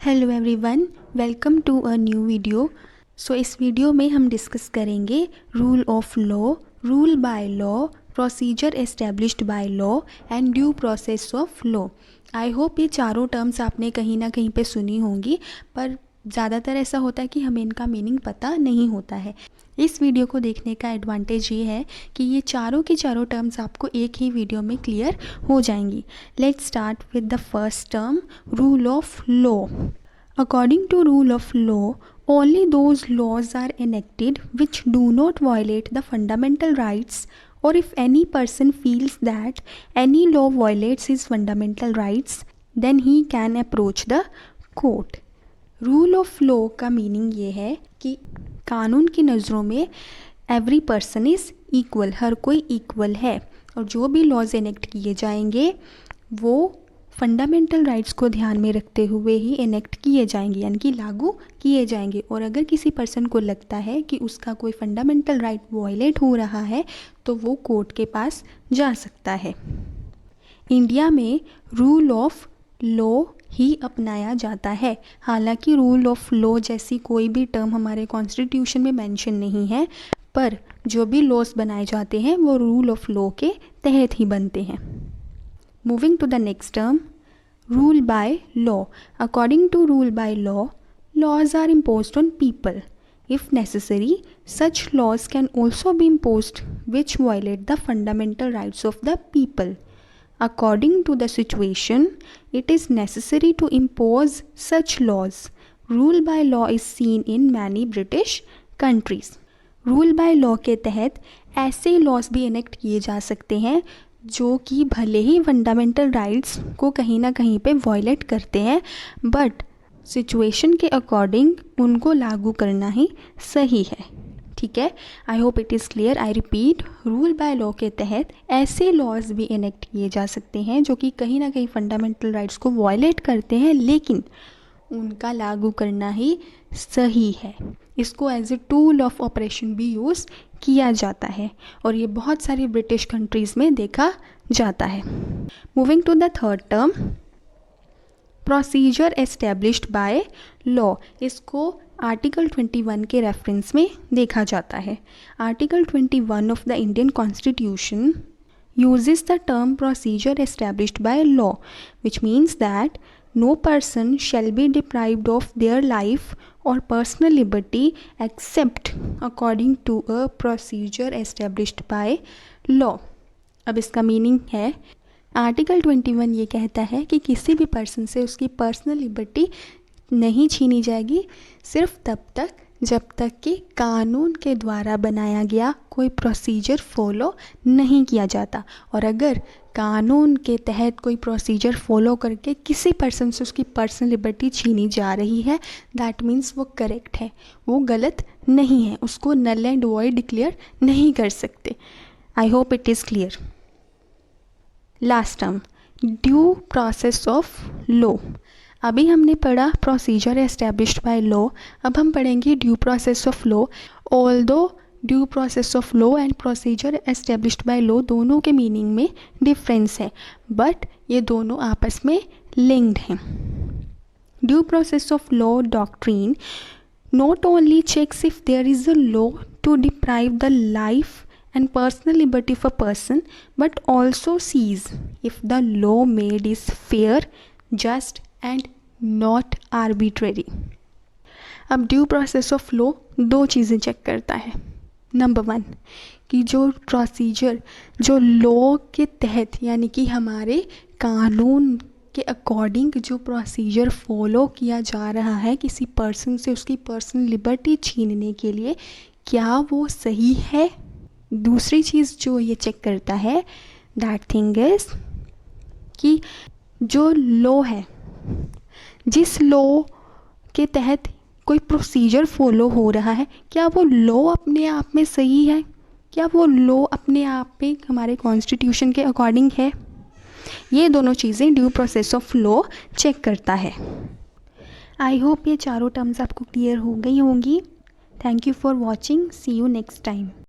Hello everyone, welcome to a new video. So इस वीडियो में हम डिस्कस करेंगे rule of law, rule by law, procedure established by law and due process of law. I hope ये चारों terms आपने कहीं ना कहीं पे सुनी होंगी, पर ज़्यादातर ऐसा होता है कि हमें इनका मीनिंग पता नहीं होता है। इस वीडियो को देखने का एडवांटेज ये है कि ये चारों की चारों टर्म्स आपको एक ही वीडियो में क्लियर हो जाएंगी। Let's start with the first term, rule of law. According to rule of law, only those laws are enacted which do not violate the fundamental rights, or if any person feels that any law violates his fundamental rights, then he can approach the court. Rule of law का meaning ये है कि कानून की नज़रों में every person is equal, हर कोई equal है, और जो भी लॉज इनेक्ट किए जाएंगे वो फंडामेंटल राइट्स को ध्यान में रखते हुए ही इनेक्ट किए जाएंगे, यानी कि लागू किए जाएंगे। और अगर किसी पर्सन को लगता है कि उसका कोई फंडामेंटल राइट वायलेट हो रहा है तो वो कोर्ट के पास जा सकता है। इंडिया में रूल ऑफ लॉ ही अपनाया जाता है। हालांकि रूल ऑफ लॉ जैसी कोई भी टर्म हमारे कॉन्स्टिट्यूशन में मेंशन नहीं है, पर जो भी लॉज बनाए जाते हैं वो रूल ऑफ लॉ के तहत ही बनते हैं। Moving to the next term, rule by law. According to rule by law, laws are imposed on people. If necessary, such laws can also be imposed which violate the fundamental rights of the people. According to the situation, it is necessary to impose such laws. Rule by law is seen in many British countries. Rule by law के तहत ऐसे laws भी enact किए जा सकते हैं जो कि भले ही फंडामेंटल राइट्स को कहीं ना कहीं पे वॉयलेट करते हैं, बट सिचुएशन के अकॉर्डिंग उनको लागू करना ही सही है। ठीक है, I hope it is clear. I repeat, rule by law के तहत ऐसे लॉज भी इनेक्ट किए जा सकते हैं जो कि कहीं ना कहीं फंडामेंटल राइट्स को वॉयलेट करते हैं, लेकिन उनका लागू करना ही सही है। इसको as a tool of operation भी यूज़ किया जाता है, और ये बहुत सारी ब्रिटिश कंट्रीज़ में देखा जाता है। Moving to the third term, procedure established by law. इसको आर्टिकल 21 के रेफरेंस में देखा जाता है। Article 21 of the Indian constitution uses the term procedure established by law, which means that no person shall be deprived of their life or personal liberty except according to a procedure established by law. अब इसका meaning है, article 21 ये कहता है कि किसी भी person से उसकी पर्सनल लिबर्टी नहीं छीनी जाएगी सिर्फ तब तक जब तक कि कानून के द्वारा बनाया गया कोई प्रोसीजर फॉलो नहीं किया जाता। और अगर कानून के तहत कोई प्रोसीजर फॉलो करके किसी पर्सन से उसकी पर्सनल लिबर्टी छीनी जा रही है, दैट मीन्स वो करेक्ट है, वो गलत नहीं है, उसको नल एंड वॉइड डिक्लेयर नहीं कर सकते। I hope it is clear. Last term, due process of law. अभी हमने पढ़ा प्रोसीजर एस्टेब्लिश्ड बाय लॉ, अब हम पढ़ेंगे due process of law. Although due process of law and procedure established by law दोनों के मीनिंग में डिफरेंस है, बट ये दोनों आपस में लिंक्ड हैं। Due process of law doctrine not only checks if there is a law to deprive the life and personal liberty of a person, but also sees if the law made is fair, just and not arbitrary. अब due process of law दो चीज़ें check करता है। Number 1 कि जो procedure जो law के तहत, यानी कि हमारे कानून के अकॉर्डिंग जो प्रोसीजर फॉलो किया जा रहा है किसी पर्सन से उसकी पर्सनल लिबर्टी छीनने के लिए, क्या वो सही है। दूसरी चीज़ जो ये चेक करता है, दैट थिंग इज़ कि जो लॉ है, जिस लॉ के तहत कोई प्रोसीजर फॉलो हो रहा है, क्या वो लॉ अपने आप में सही है, क्या वो लॉ अपने आप में हमारे कॉन्स्टिट्यूशन के अकॉर्डिंग है। ये दोनों चीज़ें due process of law check करता है। आई होप ये चारों टर्म्स आपको क्लियर हो गई होंगी। Thank you for watching, see you next time.